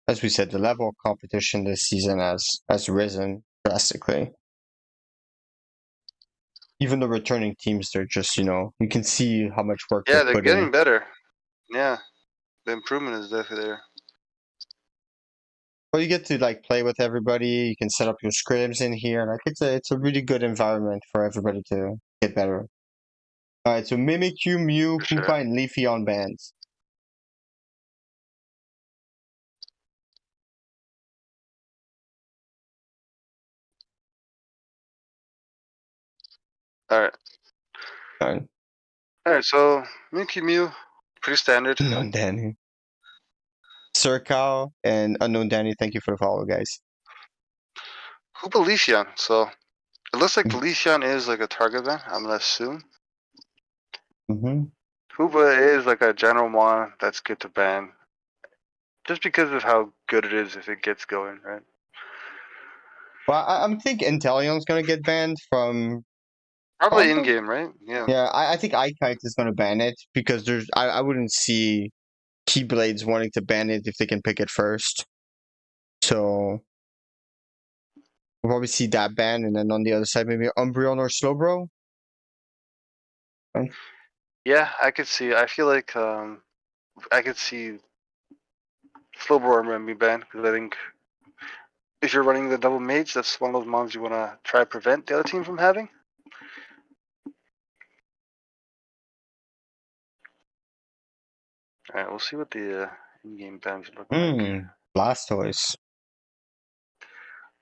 As we said, the level of competition this season has risen drastically. Even the returning teams, they're just, you can see how much work Yeah, they they're put getting in. better. Yeah, the improvement is definitely there. Well, you get to like play with everybody. You can set up your scrims in here. Like it's a really good environment for everybody to get better. All right, so Mimikyu, Mew, For Koopa, sure. and Leafy on bans. Alright. Fine. Alright, so Milky Mew, pretty standard. Unknown Danny. Sir Cow and Unknown Danny, thank you for the follow, guys. Koopa Leafeon, so it looks like the Leafeon is like a target ban, I'm gonna assume. Mm-hmm. Koopa is like a general one that's good to ban. Just because of how good it is if it gets going, right? Well, I'm thinking Inteleon's gonna get banned from. Probably in game, right? Yeah. Yeah, I think Ikite is gonna ban it because I wouldn't see Keyblades wanting to ban it if they can pick it first. So we'll probably see that ban, and then on the other side maybe Umbreon or Slowbro. Yeah, I could see. I feel like I could see Slowbro be banned because I think if you're running the double mage, that's one of those mons you want to try to prevent the other team from having. All right, we'll see what the in-game bans look like. Blastoise.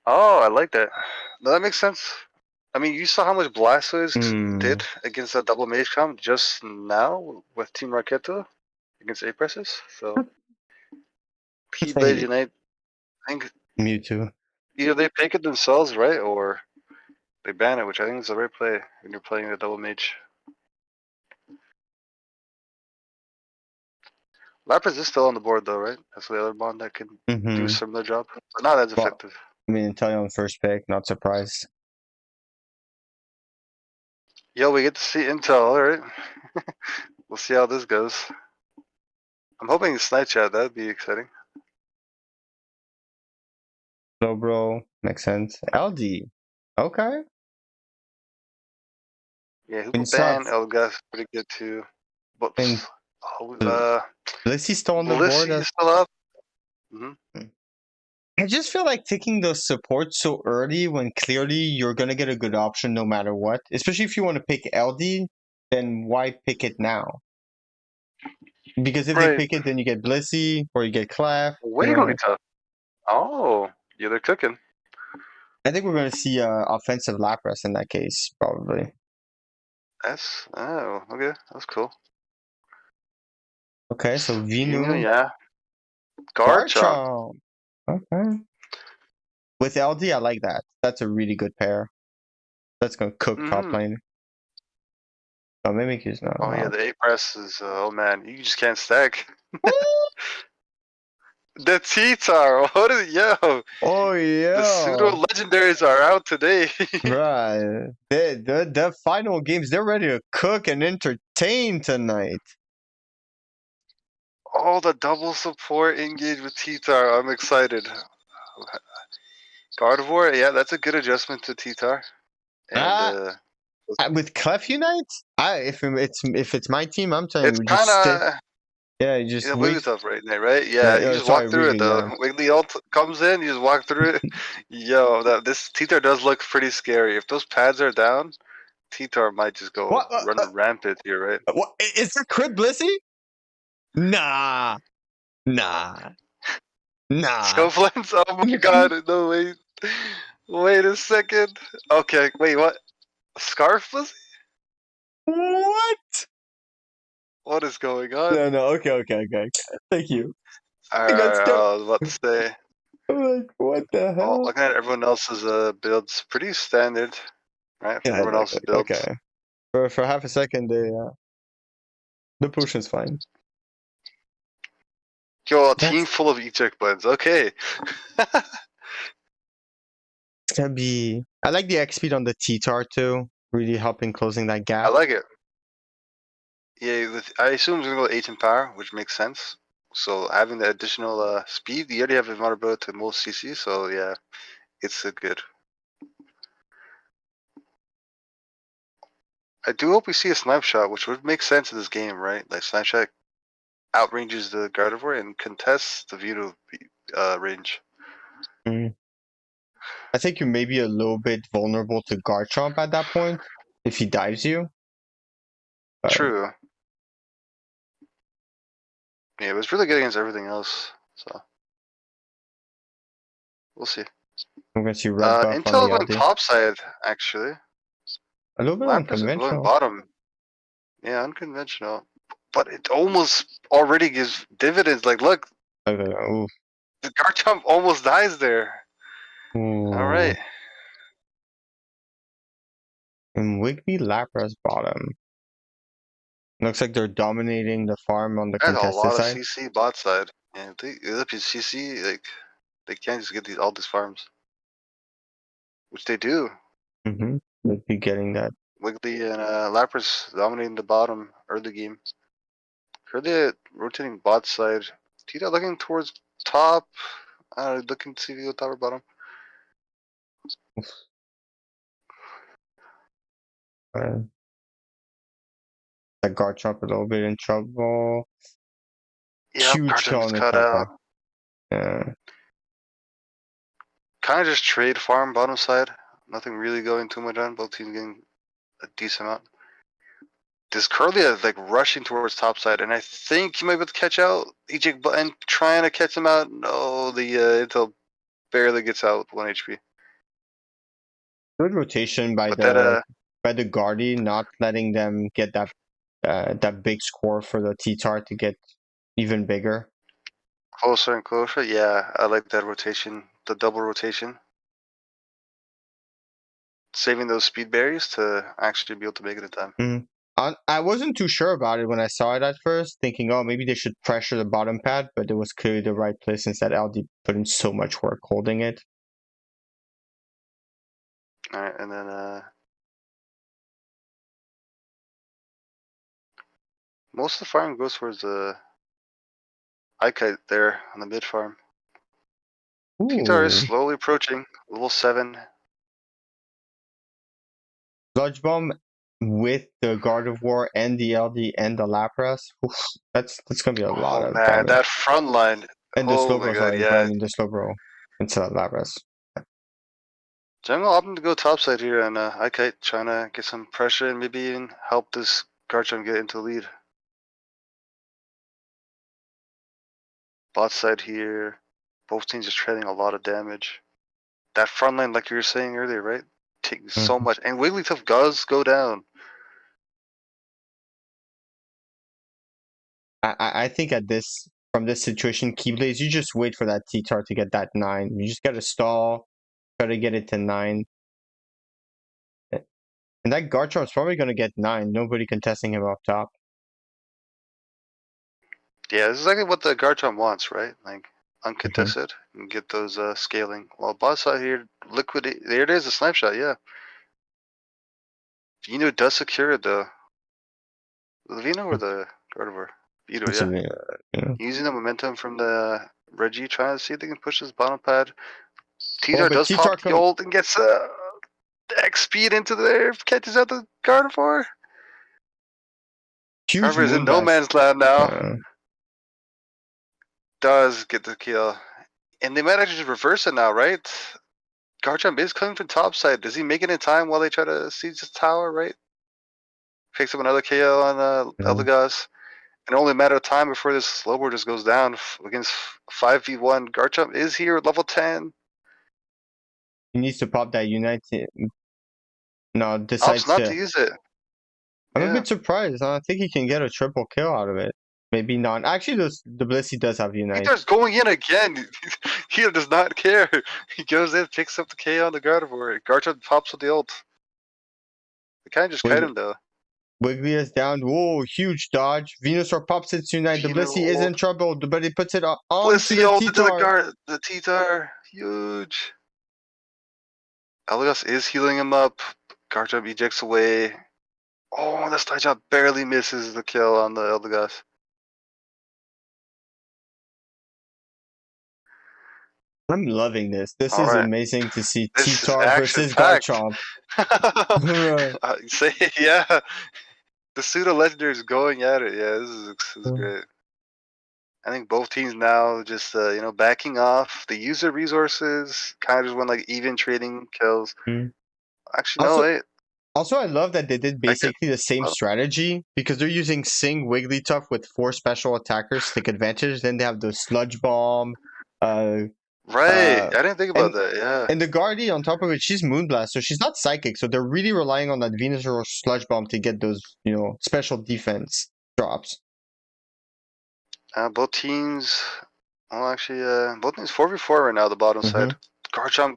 Oh, I like that. No, that makes sense. I mean, you saw how much Blastoise did against that double mage comp just now with Team Raketo against A-Presses. So, Keyblades Unite, I think Mewtwo. either they pick it themselves, right, or they ban it, which I think is the right play when you're playing the double mage. Lapras is still on the board though, right? That's the other bond that can do similar job, but not as effective. I mean, Inteleon first pick, not surprised. Yo, we get to see Intel, alright. We'll see how this goes. I'm hoping it's Night Chat, that'd be exciting. Slowbro, makes sense. LD. Okay. Yeah, Hoopa Ban, Elgas pretty good too. But Blissey's still on the board. Blissey is still up. I just feel like taking the support so early when clearly you're gonna get a good option no matter what. Especially if you want to pick LD, then why pick it now? Because if they pick it, then you get Blissey or you get Clef. Way gonna be tough. Oh, yeah, they're cooking. I think we're gonna see offensive Lapras in that case, probably. Okay, that's cool. Okay, so Venu, yeah. Garchomp. Okay. With LD, I like that. That's a really good pair. That's gonna cook top lane. Oh, Mimikyu's not. Oh yeah, the A-Press is. Oh man, you just can't stack. The T-Tar, what is yo? Oh yeah. The pseudo legendaries are out today. Right. The final games, they're ready to cook and entertain tonight. Oh, the double support engage with T-Tar. I'm excited. Gardevoir, yeah, that's a good adjustment to T-Tar. And with Clef Unite, if it's my team, I'm telling it's you, kind of. Yeah, you just Wiggly stuff right there, right? Yeah, you just walk through it though. Yeah. Wiggly ult comes in, you just walk through it. Yo, this T-Tar does look pretty scary. If those pads are down, T-Tar might just go run rampant here, right? What is that? Crit Blissey? Nah. Scope lens? Oh my god! No wait, wait a second. Okay, wait, what? Scarf Blissey? What? What is going on? No. Okay. Thank you. Alright, I was about to say. I'm like, what the hell? Oh, looking at everyone else's builds, pretty standard, right? Yeah, Everyone else's builds. Okay. For half a second, the potion's fine. Yo, a team full of eject blends. Okay. It's gonna be. I like the X speed on the T-Tar too, really helping closing that gap. I like it. Yeah, I assume it's gonna go 8 in power, which makes sense. So having the additional speed, you already have invulnerability to most CC, so yeah, it's a good. I do hope we see a snipe shot, which would make sense in this game, right? Like snipe shot outranges the Gardevoir and contests the Vito range. Mm. I think you may be a little bit vulnerable to Garchomp at that point if he dives you. True. Yeah, it was really good against everything else, so we'll see. I'm gonna see red buff on Intel the going LD. top side, actually. A little bit Lapras is going unconventional. bottom. Yeah, unconventional. But it almost already gives dividends. Like, look, Ooh. the Garchomp almost dies there. Ooh. All right. And Wiggly Lapras bottom. Looks like they're dominating the farm on the That's a contested lot of side. CC bot side. And if you CC, like, they can't just get all these farms. Which they do. Mm-hmm. Would be getting that. Wiggly and Lapras dominating the bottom early game. Curly rotating bot side. Tita looking towards top. Looking to see if you go top or bottom. That Garchomp a little bit in trouble. Yep, Huge kill Garchomp is on the cut top out. left. Yeah. Kind of just trade farm bottom side. Nothing really going too much on. Both teams getting a decent amount. This Curly like rushing towards top side, and I think he might be able to catch out EJ Button trying to catch him out. No, the Intel barely gets out with 1 HP. Good rotation by But that the Guardy, not letting them get that big score for the T-Tar to get even bigger. closer and closer. Yeah, I like that rotation, the double rotation. Saving those speed berries to actually be able to make it in time. I wasn't too sure about it when I saw it at first, thinking, oh, maybe they should pressure the bottom pad, but it was clearly the right place since that LD put in so much work holding it. Alright, and then most of the farm goes towards the Ikite there on the mid farm. T-Tar is Ooh. slowly approaching level 7. Sludge Bomb with the Gardevoir and the LD and the Lapras. Oof, that's gonna be a lot Oh of man, damage. that front line. And the Oh my Slowbro, god, sorry, but I yeah. mean the Slowbro instead of Lapras. Jungle opting to go topside here, and Ikite trying to get some pressure and maybe even help this Garchomp get into the lead. Bot side here. Both teams just trading a lot of damage. That front line, like you were saying earlier, right? Taking so much. And Wigglytuff does go down. I think from this situation, Keyblades, you just wait for that T-Tar to get that 9. You just gotta stall, try to get it to 9. And that Garchomp's probably gonna get 9. Nobody contesting him up top. Yeah, this is exactly what the Garchomp wants, right? Like, uncontested and get those scaling. Well, bot side here, liquidate. There it is, a snipe shot, yeah. Vino does secure it though. The Vino or the Gardevoir? Vino, yeah. Using the momentum from the Reggie, trying to see if they can push this bottom pad. T-Tar but does T-Tar pop the ult and gets X speed into there, catches out the Gardevoir. huge Gardevoir is in move no man's land now. Does get the kill. And they might actually just reverse it now, right? Garchomp is coming from top side. Does he make it in time while they try to siege the tower, right? Picks up another KO on Eldegoss. And only a matter of time before this Slowbro just goes down against 5v1. Garchomp is here at level 10. He needs to pop that Unite. No, Opts decides not to. to use it. I'm a bit surprised. I think he can get a triple kill out of it. Maybe not. Actually, the Blissey does have Unite. He going in again. He does not care. He goes in, picks up the KO on the Gardevoir. Garchomp pops with the ult. They kind of just kite him though. Wiggly is down. Whoa, huge dodge. Venusaur pops its Unite. The Blissey is in trouble, but he puts it onto the T-Tar. The T-Tar. Huge. Eldegoss is healing him up. Garchomp ejects away. Oh, the Stychop barely misses the kill on the Eldegoss. I'm loving this. This All is right, amazing to see this is T-Tar action versus packed. Garchomp. Mm. Say yeah, the pseudo legendary is going at it. Yeah, this is great. I think both teams now just backing off the user resources, kind of just went like even trading kills. Actually, no, Also, wait. Also, I love that they did I get basically the same well, strategy because they're using Sing Wigglytuff with 4 special attackers to take advantage. Then they have the Sludge Bomb, uh, right. uh, I didn't think about and that. Yeah. and the Guardi on top of it, she's Moonblast, so she's not psychic. So they're really relying on that Venusaur Sludge Bomb to get those, special defense drops. Both teams. Well, actually, both teams 4v4 right now. The bottom Mm-hmm. side. Garchomp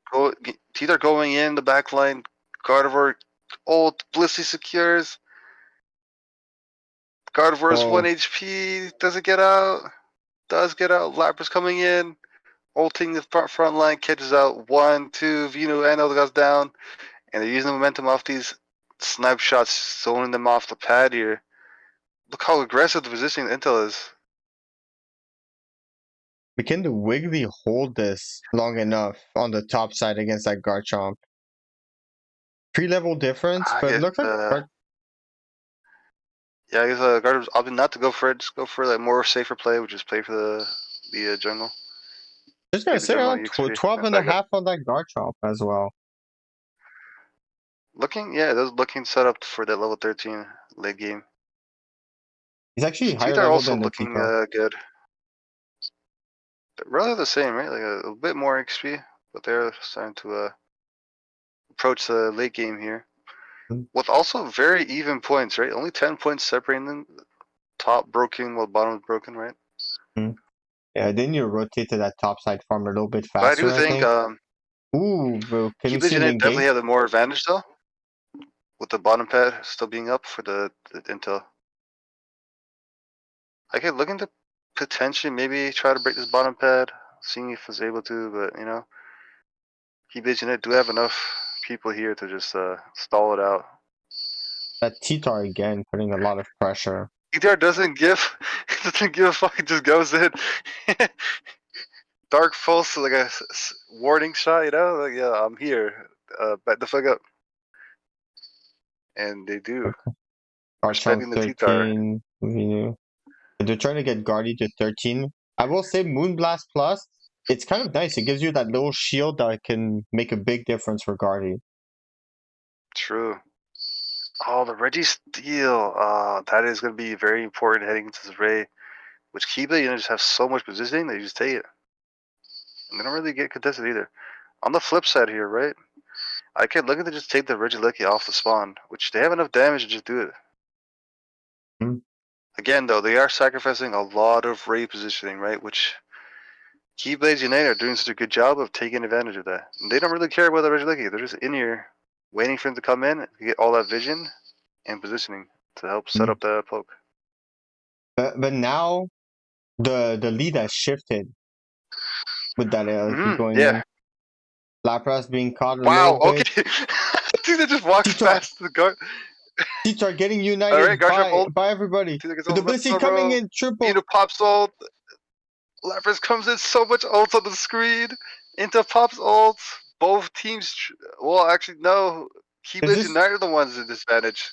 Teeter going in the back line. Gardevoir ult. Blissey secures. Gardevoir's Oh, 1 HP. Does it get out? Does get out. Lapras coming in. Ulting the front line. Catches out 1, 2. Vino and all the guys down. And they're using the momentum off these snipe shots, zoning them off the pad here. Look how aggressive the positioning Intel is. can the Wiggly hold this long enough on the top side against that Garchomp? 3-level difference, I but it guess, looks like yeah, I guess Gardner's opted not to go for it. Just go for that more safer play, which is play for the jungle. just Play gonna the say jungle around EXP. 12 And and a back up. half on that Garchomp as well. Those looking set up for that level 13 late game. He's actually higher T-Tar level also than the looking T-Tar. good. They're rather the same, right? Like a bit more XP, but they're starting to approach the late game here. Mm. With also very even points, right? Only 10 points separating them. Top broken while bottom is broken, right? Yeah, they need to rotate to that top side farm a little bit But I do faster, I think think. Ooh, bro, can we Keyblades see an Unite definitely engage? have the more advantage though, with the bottom pad still being up for the intel. I could look into potentially maybe try to break this bottom pad, seeing if it's able to, but Keyblades Unite do have enough people here to just stall it out. That T-Tar again, putting a lot of pressure. ETR doesn't give a fuck, it just goes in. Dark Pulse, like a warning shot, like, yeah, I'm here, back the fuck up. And they do, Garchomp respecting the T-Tar. 13. They're trying to get Guardy to 13. I will say Moonblast Plus, it's kind of nice. It gives you that little shield that can make a big difference for Guardy. True. Oh, the Reggie Steal. That is going to be very important heading into this raid. Which Keyblade, just have so much positioning that you just take it. And they don't really get contested either. On the flip side here, right? I can look at to just take the Regieleki off the spawn, which they have enough damage to just do it. Hmm. Again, though, they are sacrificing a lot of raid positioning, right? Which Keyblades Unite are doing such a good job of taking advantage of that. And they don't really care about the Regieleki. They're just in here waiting for him to come in and get all that vision and positioning to help set up the poke. But now the lead has shifted with that LP going Yeah. in. Lapras being caught a little Wow. bit. Okay. Dude, that just walks T-Tar, past the guard. T-Tar getting All right, united Garchomp by ult. everybody. Dude, gets With the ult in Blissey a coming row. in triple. Vino pops ult. Lapras comes in, so much ult on the screen. Into pops ult. Both teams. Well, actually, no. Is Keyblades this Unite are the ones at disadvantage.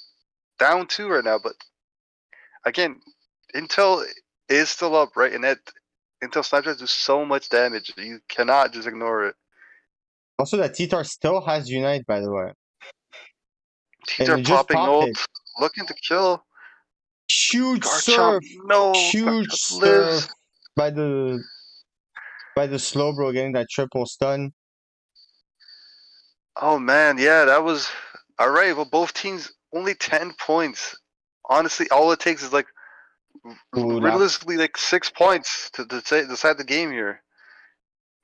Down 2 right now, but again, Intel is still up, right? And that Intel snipers do so much damage. You cannot just ignore it. also that T-Tar still has unite, by the way, and Teeth it just popping popped ult. it. Looking to kill. Huge Garchomp, surf, no. huge Garchomp lives. surf by the slow bro getting that triple stun. Oh man, yeah, that was all right. Well, both teams only 10 points. Honestly, all it takes is like Ooh, realistically like 6 points to decide the game here.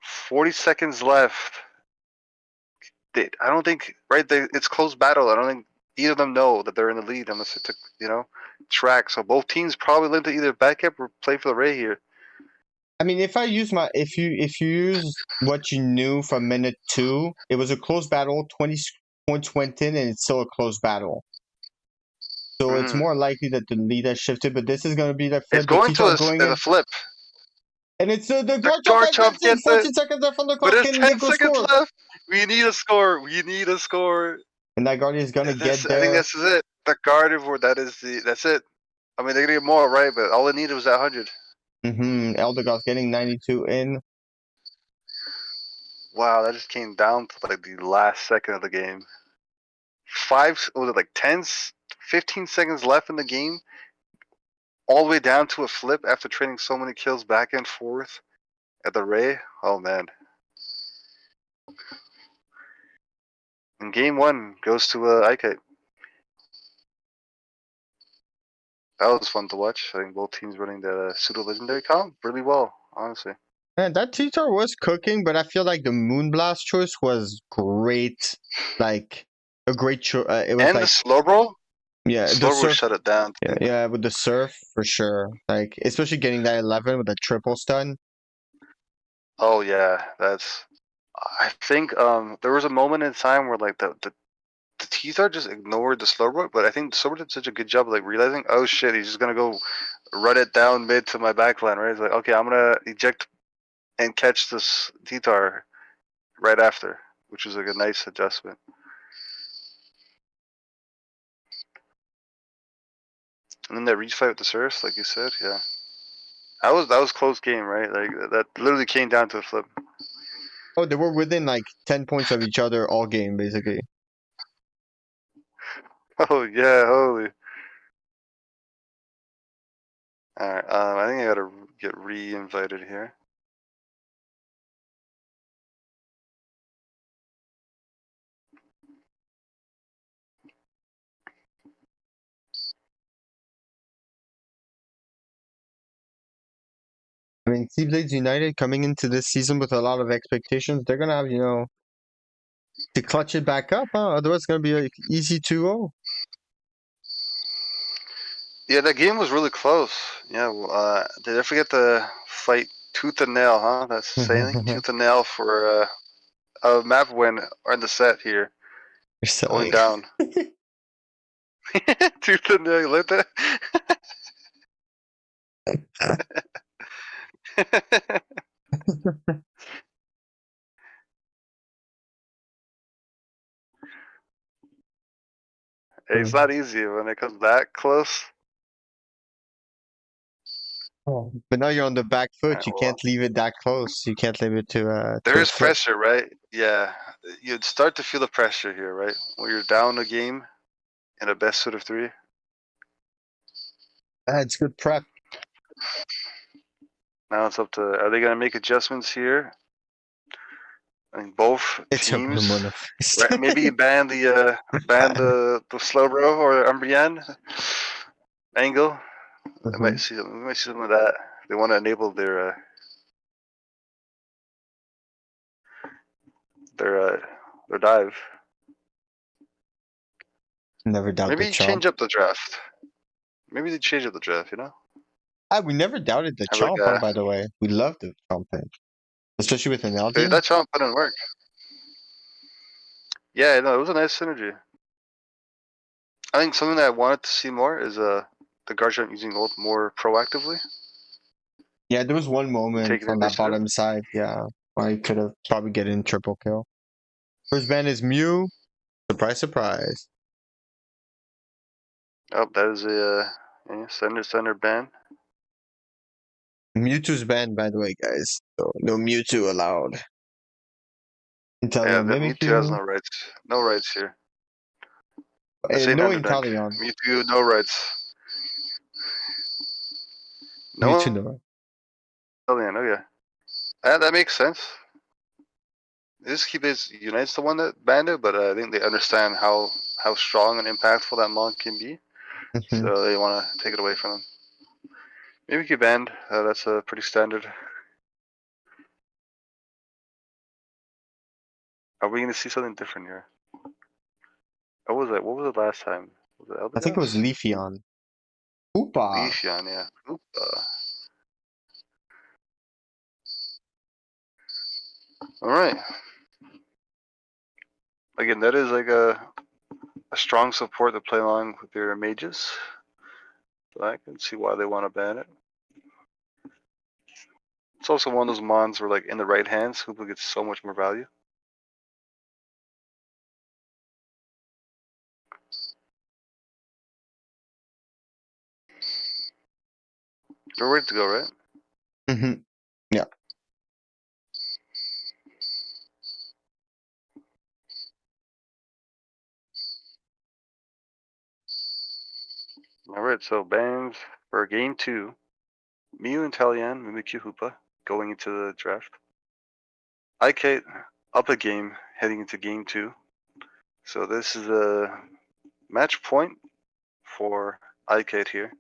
40 seconds left. I don't think it's close battle. I don't think either of them know that they're in the lead unless it took track. So both teams probably learn to either back up or play for the Ray here. I mean, if you use what you knew from minute 2, it was a close battle. 20 points went in, and it's still a close battle. So it's more likely that the lead has shifted. But this is going to be the It's flip. The going to T-Tar going the in. flip. And it's the The guard jump guard that jump gets in. gets it. 14 seconds left on the But clock. there's Can they 10 go seconds score? left. We need a score. We need a score. And that guardian is gonna get I think there. this is it. The Gardevoir, that's it. I mean, they're gonna get more, right? But all they needed was that 100. Eldegoss getting 92 in. Wow, that just came down to like the last second of the game. Was it like 15 seconds left in the game? All the way down to a flip after trading so many kills back and forth at the Ray. Oh man. And game one goes to Ikite. That was fun to watch. I think both teams running the pseudo legendary comp really well, honestly. Man, that T-Tar was cooking, but I feel like the Moonblast choice was great. Like a great choice. It was And like the slow roll, yeah, the slow roll surf. shut it down Yeah, too. yeah, with the surf for sure. Like especially getting that 11 with a triple stun. Oh yeah, that's. I think there was a moment in time where like the T-Tar just ignored the slow roll, but I think the slow roll did such a good job of like realizing, oh shit, he's just gonna go run it down mid to my backline, right? It's like, okay, I'm gonna eject and catch this T-Tar right after, which was like a nice adjustment. And then that reach fight with the Surf, like you said, yeah. That was close game, right? Like that literally came down to a flip. Oh, they were within like 10 points of each other all game, basically. Oh yeah, holy. Alright, I think I gotta get re-invited here. I mean, Keyblades United coming into this season with a lot of expectations. They're gonna have, to clutch it back up, huh? Otherwise, it's gonna be like easy 2-0. Yeah, that game was really close. Yeah, did I forget to fight tooth and nail, huh? That's saying tooth and nail for a map win in the set here. You're Going selling. down. Tooth and nail, you like that? It's not easy when it comes that close. But now you're on the back foot. Alright, You well, can't leave it that close. You can't leave it to there a is flip. pressure, right? Yeah, you'd start to feel the pressure here, right? When you're down a game in a best suit of three. It's good prep. Now it's up to, are they going to make adjustments here? I think both It's a teams, monophist. right? Maybe ban the slow bro or Umbrian angle. We might see some of that. They want to enable their dive. Never doubt the Maybe chomp. change up the draft. Maybe they change up the draft. You know, We never doubted the have like chomp, huh, by the way. We love the chomp pick. Especially with an Eldian. that chomp didn't work. Yeah, no, it was a nice synergy. I think something that I wanted to see more is the Guardian using ult more proactively, Yeah, there was one moment taking on that initiative. bottom side, yeah, where he could have probably get in triple kill. First ban is Mew. Surprise, surprise. Oh, that is a center ban. Mewtwo's banned, by the way, guys. So no Mewtwo allowed. Yeah, Inteleon that Mewtwo has Mimikyu. no rights. No rights here. This ain't No Underdunk. Inteleon. Mewtwo, no rights. Mewtwo No no. Alien, okay. That makes sense. This Keyblades Unite's the one that banned it, but I think they understand how strong and impactful that mon can be, so they want to take it away from them. Maybe keep banned. That's pretty standard. Are we going to see something different here? What was it? What was it last time? Was it I think it was Eldegoss? Leafeon. Hoopa. Leafeon, yeah. Alright. Again, that is like a strong support to play along with their mages. So I can see why they want to ban it. It's also one of those mons where, like, in the right hands, Hoopa gets so much more value. We're ready to go, right? Mm-hmm. Yeah. Alright, so bans for game 2. Mew and Talian, Mimikyu Hoopa, going into the draft. Ikite up a game, heading into game 2. So this is a match point for Ikite here.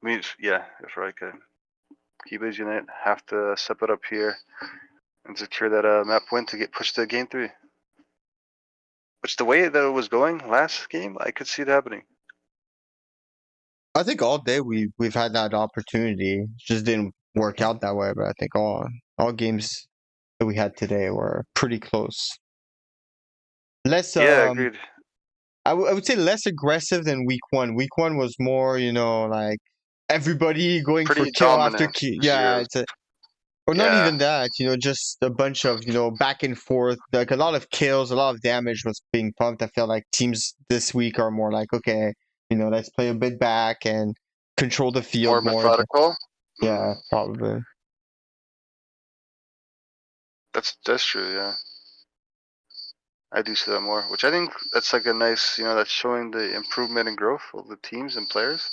I mean, yeah, for Ikite. Keyblades Unite have to step it up here and secure that map win to get pushed to game 3. Which, the way that it was going last game, I could see it happening. I think all day we've had that opportunity. Just didn't work out that way, but I think all games that we had today were pretty close. Less Yeah, agreed. I would say less aggressive than week 1. Week 1 was more, like everybody going for Pretty kill after dominant. kill. Yeah, or not Yeah, even that, just a bunch of, back and forth. Like a lot of kills, a lot of damage was being pumped. I feel like teams this week are more like, okay, let's play a bit back and control the more field more. methodical. Yeah, probably. That's true. Yeah, I do see that more, which I think that's like a nice, that's showing the improvement and growth of the teams and players.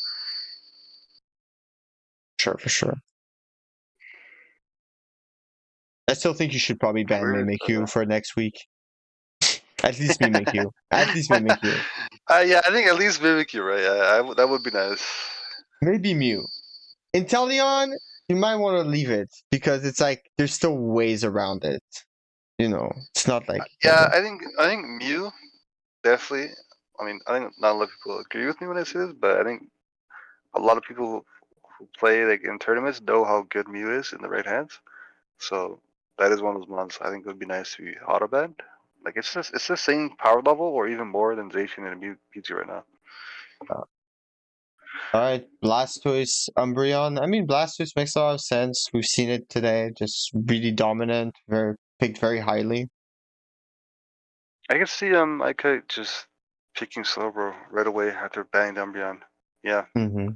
Sure, for sure. I still think you should probably ban Mimikyu for next week. At least Mimikyu. At least Mimikyu. Yeah, I think at least Mimikyu, right? Yeah, that would be nice. Maybe Mew. Inteleon, you might want to leave it because it's like there's still ways around it. It's not like Yeah, I think Mew definitely. I mean, I think not a lot of people agree with me when I say this, but I think a lot of people who play like in tournaments know how good Mew is in the right hands. So that is one of those months I think it would be nice to be auto banned. Like it's the same power level or even more than Zacian and Mewtwo right now. all right, Blastoise, Umbreon. I mean, Blastoise makes a lot of sense. We've seen it today. Just really dominant. Picked very highly. I can see I could just picking Slowbro right away after banning Umbreon. Yeah. Mm-hmm.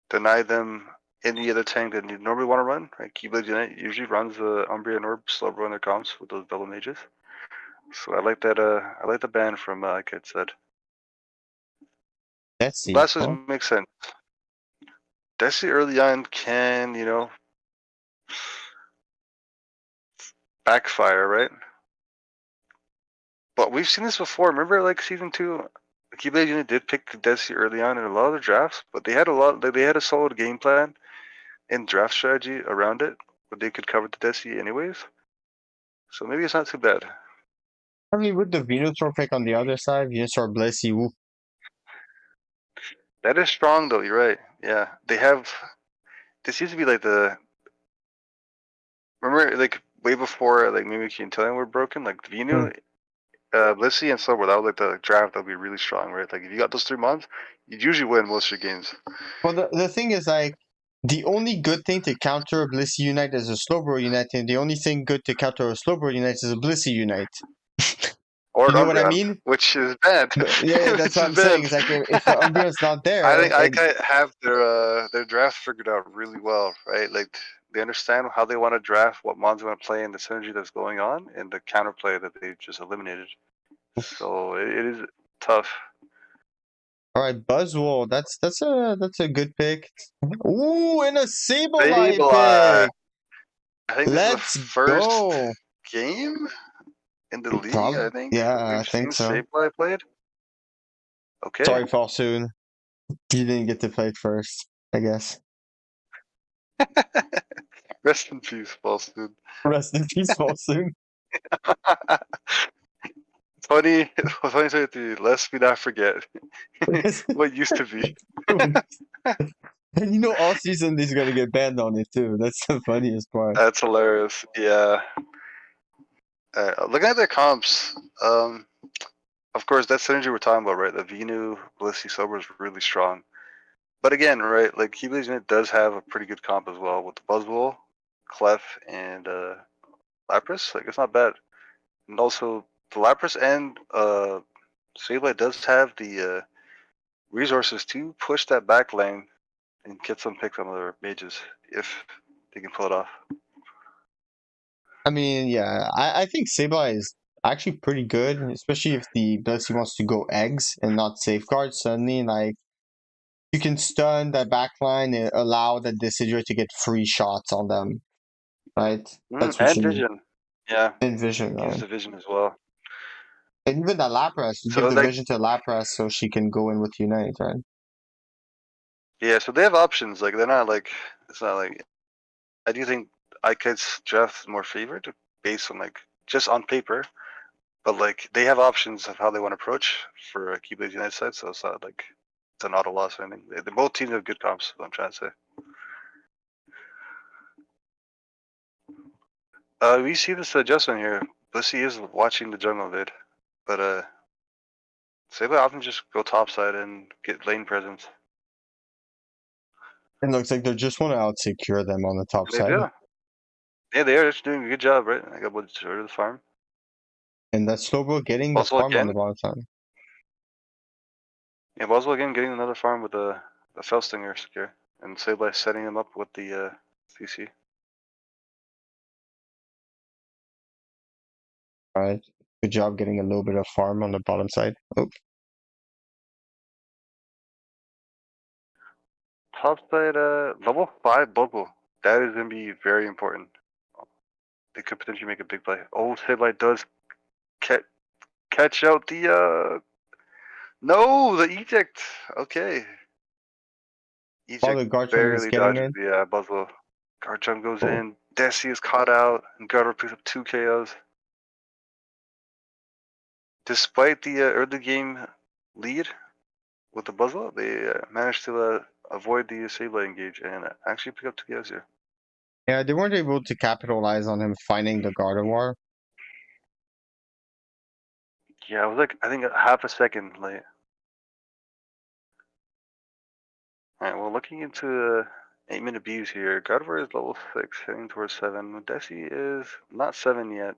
Deny them any other tank that you normally want to run. Right? Keyblade Unite usually runs the Umbreon or Slowbro in their comps with those double mages. So I like that. I like the ban from Ikite said. Let's see. Blastoise makes sense. Desi early on can backfire, right? But we've seen this before. Remember, like season 2, Keyblade Unit did pick Desi early on in a lot of the drafts, but they had a solid game plan and draft strategy around it, but they could cover the Desi anyways. So maybe it's not too bad. I mean, with the Venusaur pick on the other side, Venusaur, Blissey, whoop. That is strong though. You're right. Yeah, they have. This used to be like remember like way before like Mimikyu and Talion were broken, like Venu, Blissey, and Slowbro. That was like the draft that would be really strong, right? Like if you got those 3 months, you'd usually win most of your games. Well, the thing is, like, the only good thing to counter a Blissey Unite is a Slowbro Unite, and the only thing good to counter a Slowbro Unite is a Blissey Unite. Or You know what I Umbreon, mean? which is bad. Yeah, that's Which what is I'm saying. bad. It's like if the Umbreon's not I there, think Ikite have their draft figured out really well, right? Like they understand how they want to draft, what mons they want to play, and the synergy that's going on, and the counterplay that they just eliminated. So it is tough. all right, Buzzwole, that's a good pick. Ooh, and a Sableye Sableye. pick. I think this is the Let's first go. game in the league. I Probably, think yeah, I we've think seen so. Sableye played. Okay. Sorry, Falsoon. You didn't get to play it first, I guess. Rest in peace, false dude. Rest in peace, Falsoon. 2023, let's we not forget what used to be. And all season he's gonna get banned on it too. That's the funniest part. That's hilarious. Yeah. Looking at their comps, of course, that synergy we're talking about, right? The Venu, Blissey, Sober is really strong. But again, right, like Keyblades Unite does have a pretty good comp as well with the Buzzwole, Clef, and Lapras. Like it's not bad. And also the Lapras and Sableye does have the resources to push that back lane and get some picks on other mages if they can pull it off. I mean, yeah, I think Sableye is actually pretty good, especially if the ability wants to go eggs and not safeguard. Suddenly, like, you can stun that backline and allow the Decidueye to get free shots on them, right? That's what And you need. Vision. Yeah, And vision, gives right? the Vision as well. And even that Lapras, you give So the like, vision to Lapras so she can go in with Unite, right? yeah, so they have options. Like they're not like, it's not like, I do think Ikite's draft is more favored based on like, just on paper. But like they have options of how they want to approach for Keyblade United side, so it's not like it's an auto loss or anything. Both teams have good comps. Is what I'm trying to say. We see this adjustment here. Blissey is watching the jungle vid, but Sableye often just go topside and get lane presence. It looks like they just want to out secure them on the top They side. do. Yeah, they are just doing a good job, right? I got rid of the farm. And that's Slowbro getting the Boswell farm on the again. bottom side. Yeah, Boswell again getting another farm with the Felstinger secure, and Sableye setting him up with the CC. Alright. Good job getting a little bit of farm on the bottom side. Oh, Topside, level 5 bubble. That is going to be very important. They could potentially make a big play. Oh, Sableye does catch out the, no, the eject. Okay. while Eject the Garchomp is barely getting dodges in. the Buzzwell. Garchomp goes Oh, in. Desi is caught out, and Gardevoir picks up 2 KOs. Despite the early game lead with the Buzzwell, they managed to avoid the Sableye engage and actually pick up 2 KOs here. yeah, they weren't able to capitalize on him finding the Gardevoir. Yeah, it was like, I think, half a second late. Alright, well, looking into 8-minute Bs here, Gardevoir is level 6, heading towards 7. Desi is not 7 yet.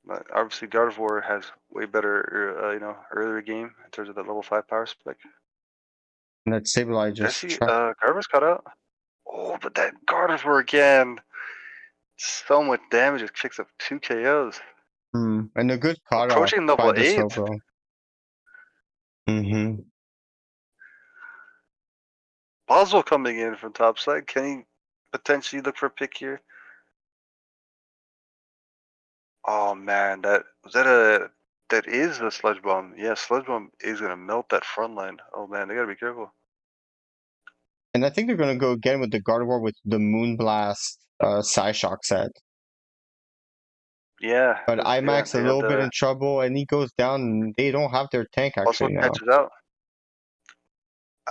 But obviously, Gardevoir has way better, earlier game in terms of that level 5 power spec. And that Sableye just Desi, Gardevoir's caught out. Oh, but that Gardevoir again! So much damage, it kicks up 2 KOs. and a good cutoff Approaching by level the 8. Slowbro. Mm-hmm. Boswell coming in from top side. Can he potentially look for a pick here? Oh man, that is a sludge bomb. Yeah, sludge bomb is gonna melt that front line. Oh man, they gotta be careful. And I think they're gonna go again with the Gardevoir with the Moonblast Psyshock set. Yeah, But yeah, IMAX a they had little bit the in trouble and he goes down and they don't have their tank also actually now. catches out,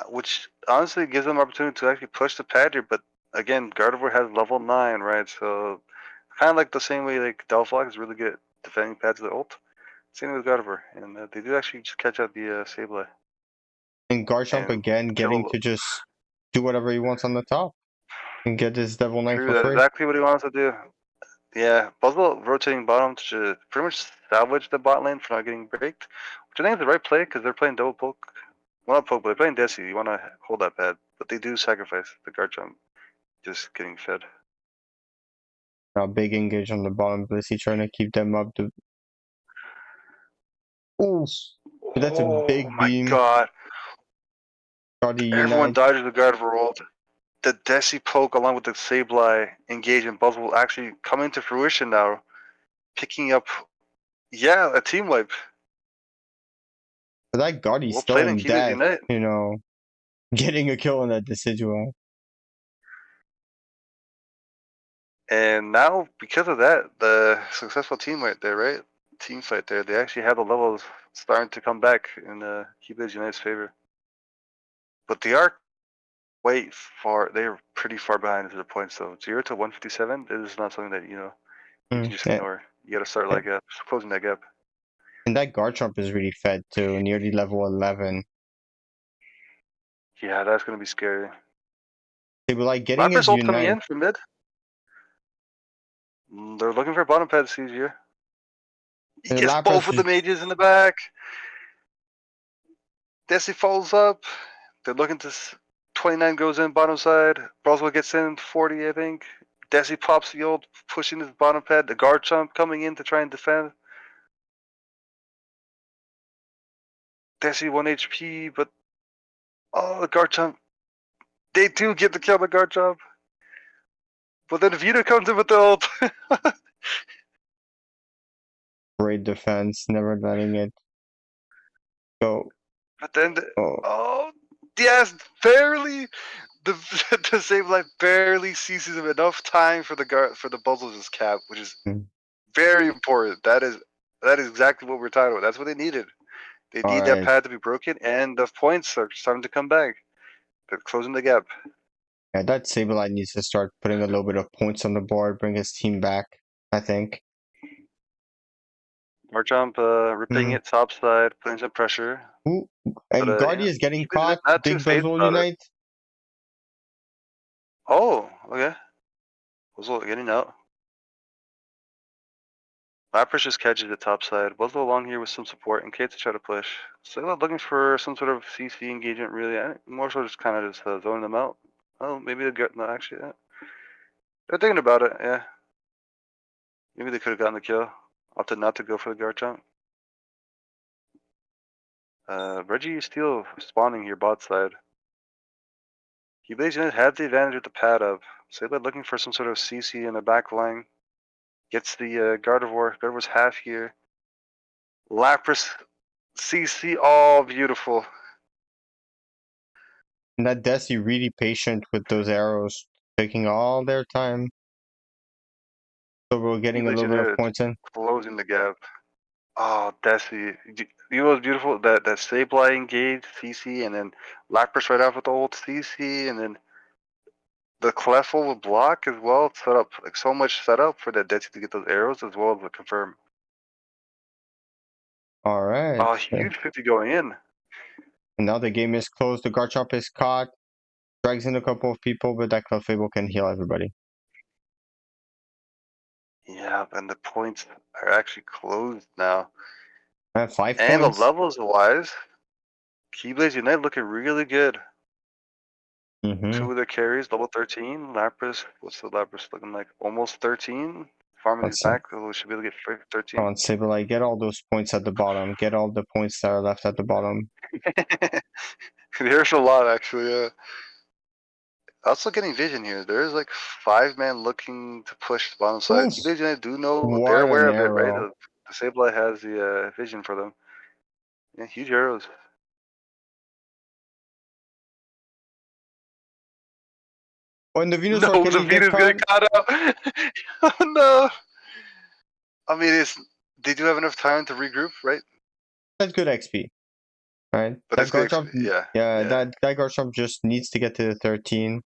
which honestly gives them opportunity to actually push the pad here. But again, Gardevoir has level 9, right? So kind of like the same way like Delphox is really good at defending pads with ult. Same with Gardevoir, and they do actually just catch out the Sableye And Garchomp and again getting kill. to just do whatever he wants on the top and get his Devil Knight True, for that's free. exactly what he wants to do. Yeah, Buzzwell rotating bottom to pretty much salvage the bot lane for not getting breaked, which I think is the right play because they're playing double poke. Well, not poke, but they're playing Desi. You want to hold that pad, but they do sacrifice the guard jump, just getting fed. Now big engage on the bottom, Blissey trying to keep them up to. Oof. But that's a Oh big my beam. god. Guardy Everyone Unite. dodges the guard roll. The Desi poke along with the Sableye engage and Buzzwell will actually come into fruition now, picking up, yeah, a team wipe. But that Guardy's Well still played in in Keyblades death, Unite. getting a kill on that Decidueye. And now, because of that, the successful team right there, right? Team fight there, they actually have the levels starting to come back in Keyblades United's favor. But they are way far, they're pretty far behind to the points though. 0 to 157 is not something that, you can just ignore. You gotta start like closing that gap. And that Garchomp is really fed too, nearly level 11. Yeah, that's gonna be scary. They were like getting Lapras his ult coming Unite. in from mid. They're looking for bottom pad easier. He And gets both Lapras of the is mages in the back. Desi follows up. They're looking to 29 goes in bottom side. Broswell gets in 40, I think. Desi pops the ult, pushing his bottom pad. The guard jump coming in to try and defend. Desi 1 HP, but oh, the guard jump. They do get the kill the guard jump. But then Vita comes in with the ult. great defense, never letting it go. But then, Oh, oh, yes, barely. The the save life barely seizes him enough time for the guard for the Buzzles' cap, which is mm. very important. That is exactly what we're talking about. That's what they needed. They All need that right. pad to be broken, and the points are starting to come back. They're closing the gap. Yeah, that Sableye needs to start putting a little bit of points on the board, bring his team back, I think. Marchamp ripping Mm. it top side, putting some pressure. Ooh. But And Guardy yeah, is getting keeping caught. it not too Big phased Buzzwole about it. Unite. Oh, okay. Buzzle getting out. Lapras just catches the top side. Buzzle along here with some support and Kate to try to push. So they're looking for some sort of CC engagement, really. More so just kind of just zoning them out. Oh, maybe they'll get, no, actually, yeah. They're thinking about it, yeah. Maybe they could have gotten the kill. Opted not to go for the guard jump. Reggie is still spawning here bot side. Keyblades Unit had the advantage with the pad up. Sableye looking for some sort of CC in the back line. Gets the Gardevoir. Gardevoir's half here. Lapras CC, all beautiful. And that Desi really patient with those arrows, taking all their time. So we're getting a Keyblades little bit of Unit points in. closing the gap. Oh, Desi. You know what's beautiful? That Sableye engaged CC, and then Lapras right off with the old CC, and then the Clefable will block as well. Set up like so much setup for that Desi to get those arrows as well as the confirm. All right. Oh, huge 50 going in. And now the game is closed. The Garchomp is caught. Drags in a couple of people, but that Clefable can heal everybody. Yeah, and the points are actually closed now. And 5 And the points. levels wise, Keyblades Unite looking really good. Mm-hmm. 2 of their carries, level 13. Lapras, what's the Lapras looking like? Almost 13. Farming these Let's see. back, we should be able to get 13. On Sableye, get all those points at the bottom. Get all the points that are left at the bottom. There's a lot actually. Also getting vision here. There's like 5-man looking to push the bottom side. Oof. Keyblades Unite do know they're What aware an of it, right? arrow. The Sableye has the vision for them. Yeah, huge arrows. When the Venusaur, No, can the he get Vita's getting caught? caught up. Oh no. I mean, they do have enough time to regroup, right? That's good XP, right? But That it's good. Garchomp, Yeah, yeah, yeah. that Garchomp just needs to get to the 13.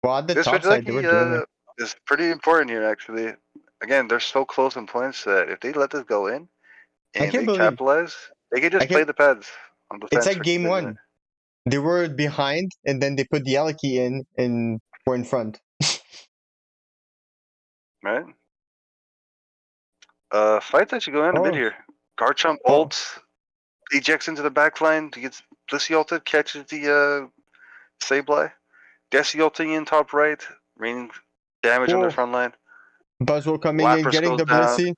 Well, at the This top side, they were Regieleki doing it. is pretty important here, actually. Again, they're so close in points that if they let this go in I and can't they believe capitalize, they can I just play can't. the pads on It's defense like for game Keyblades Unite, one. They were behind, and then they put the Eleki in, and were in front. right? Fights actually going on a bit Oh, here. Garchomp oh, ults, ejects into the backline, he gets Blissey ulted, catches the Sableye. Desi ulting in top right, raining damage on their whoa! front line. Buzzwole coming in, Lapras getting goes the down. Blissey.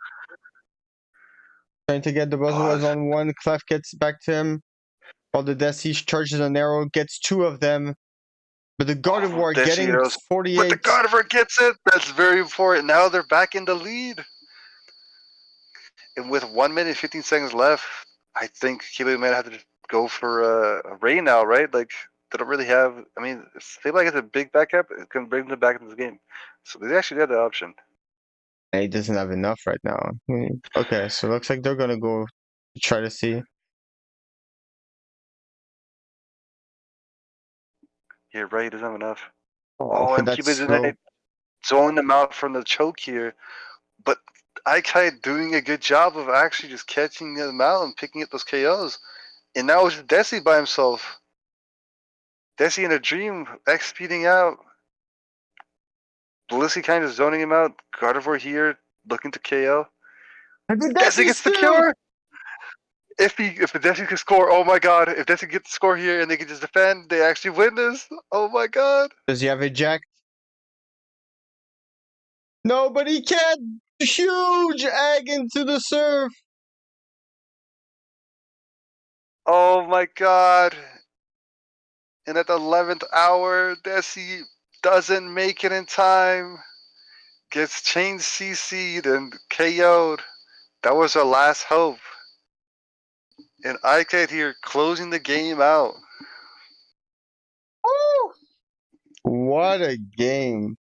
Trying to get the Buzzwole as Oh, on one. Clef gets back to him. While the Desi charges an arrow, gets 2 of them. But the Gardevoir Desi getting arrows. But the 48. Gardevoir gets it. That's very important. Now they're back in the lead. And with 1 minute 15 seconds left, I think Keyblade might have to just go for a rain now, right? Like they don't really have. I mean, if Sableye gets a big backup, it can bring them back into the game. So they actually had the option. And he doesn't have enough right now. Okay, so looks like they're gonna go try to see. Yeah, right. He doesn't have enough. Oh, Oh, but and that's Keyblade slow. Unite zoning them out from the choke here. But Ikite doing a good job of actually just catching them out and picking up those KOs. And now it's Desi by himself. Desi in a dream, X speeding out. Blissey kind of zoning him out. Gardevoir here, looking to KO. And then Desi gets the cure! If the Desi can score, oh my god, if Desi gets the score here and they can just defend, they actually win this. Oh my god. Does he have eject? No, but he can't. Huge egg into the surf. Oh my god. And at the 11th hour, Desi doesn't make it in time. Gets chain CC'd and KO'd. That was our last hope. And Ikite here closing the game out. Woo! What a game.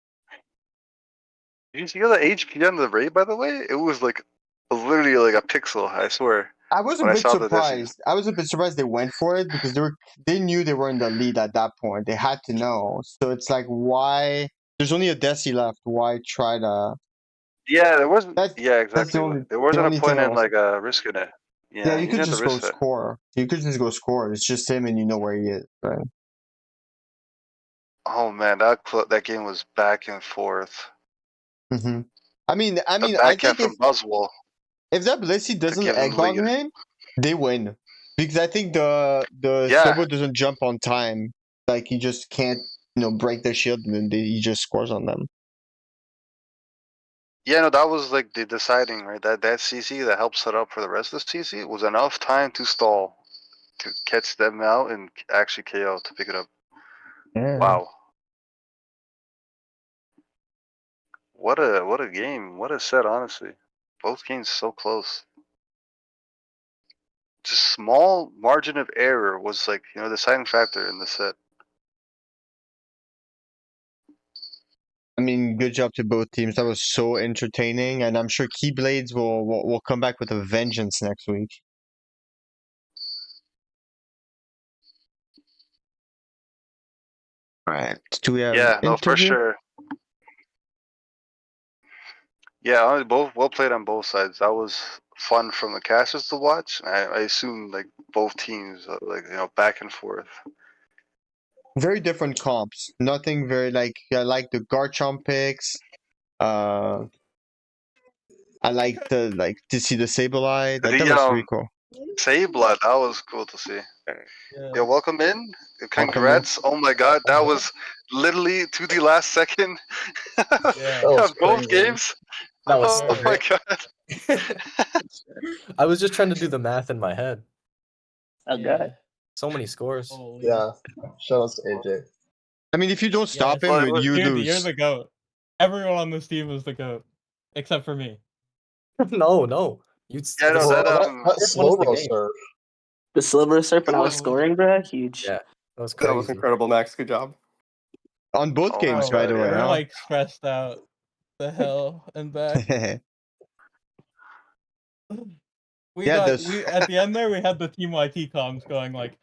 Did you see the HP on the raid, by the way? It was like literally like a pixel, I swear. I was a When I bit saw the surprised. I was a bit surprised they went for it because they knew they were in the lead at that point. They had to know. So it's like, why? There's only a Desi left. Why try to? Yeah, there wasn't. That's Yeah, that's the exactly. only There wasn't a thing point I in was. like risking it. Yeah, Yeah, you you didn't could have to just go risk that. score. You could just go score. It's just him, and you know where he is. Right? Oh man, that game was back and forth. Mm-hmm. I mean, The I backhand think from Buzzwole if that Blissey to doesn't give them egg the lead. on him, they win because I think the Yeah, Slobo doesn't jump on time. Like he just can't, break their shield, and then he just scores on them. yeah, no, that was like the deciding, right? That CC that helped set up for the rest of the CC was enough time to stall to catch them out and actually KO to pick it up. Yeah. Wow. What a game. What a set, honestly. Both games so close. Just small margin of error was like, the deciding factor in the set. I mean, good job to both teams. That was so entertaining, and I'm sure Keyblades will come back with a vengeance next week. All right. Do we have Yeah, no, for interview? sure. Yeah, both well played on both sides. That was fun from the casters to watch. I assume like both teams, back and forth. Very different comps. Nothing very I like the Garchomp picks. I like to see the Sableye. That The was really cool. Sableye, that was cool to see. Yeah, welcome in. Welcome in. Congrats. Oh my god, that was literally to the last second Yeah. That was of both crazy. games. That was Oh so my great. god. I was just trying to do the math in my head. Okay. So many scores. Holy. Yeah. Shout out to AJ. I mean, if you don't stop Yes. him, you Dude, lose. you're the GOAT. Everyone on this team is the GOAT. Except for me. No. Yeah, no, that That slow roll serve. The Silver Surf when I was was- scoring, bro, huge. Yeah, that was crazy. That was incredible, Max. Good job. On both Oh games, my by God, the way. We're yeah. like stressed out. The hell and back. We Yeah, got this- we at the end there we had the Team YT comms going like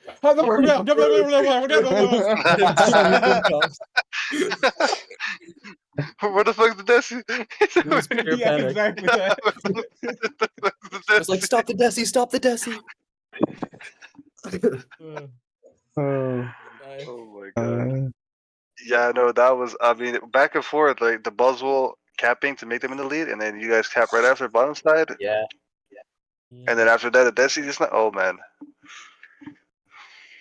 Where the fuck's the Desi? It was pure yeah, panic. exactly that. I was like, stop the Desi, stop the Desi. Oh, Nice. Oh my god. Yeah, no, that was, I mean, back and forth, like the Buzzwole capping to make them in the lead, and then you guys cap right after bottom side, Yeah. and then after that, the Desi just not, oh man.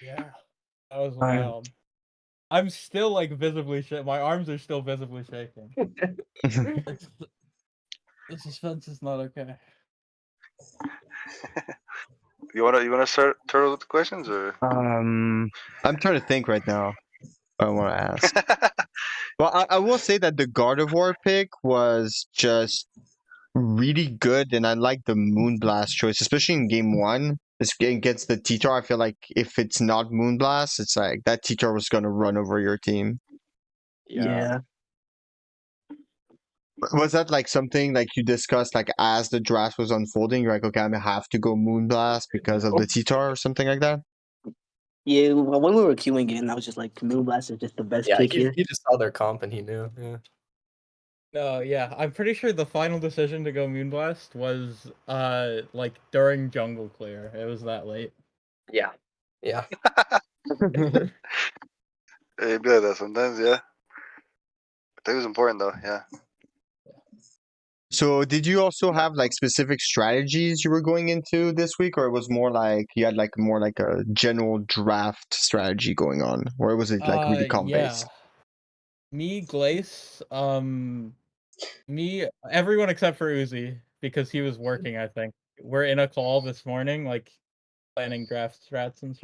Yeah, that was wild. I'm still like visibly shaking. My arms are still visibly shaking. The suspense is not okay. You wanna start Turtle with the questions or? I'm trying to think right now. I want to ask. Well, I will say that the Gardevoir pick was just really good, and I like the Moonblast choice, especially in game one. Against the T-Tar, I feel like if it's not Moonblast, it's like that T-Tar was going to run over your team. Yeah. Was that like something like you discussed like as the draft was unfolding? You're like, okay, I'm gonna have to go Moonblast because of the T-Tar or something like that? Yeah, well, when we were queuing in, I was just like, Moonblast is just the best Yeah, pick here. he just saw their comp and he knew. Yeah. No, yeah, I'm pretty sure the final decision to go Moonblast was like during jungle clear. It was that late. Yeah. It'd be like that sometimes, yeah. I think it was important though, yeah. So did you also have like specific strategies you were going into this week, or it was more like you had like more like a general draft strategy going on, or was it like really comp based? Me, Glace, me, everyone except for Uzi because he was working. I think we're in a call this morning, like planning draft strats and shit.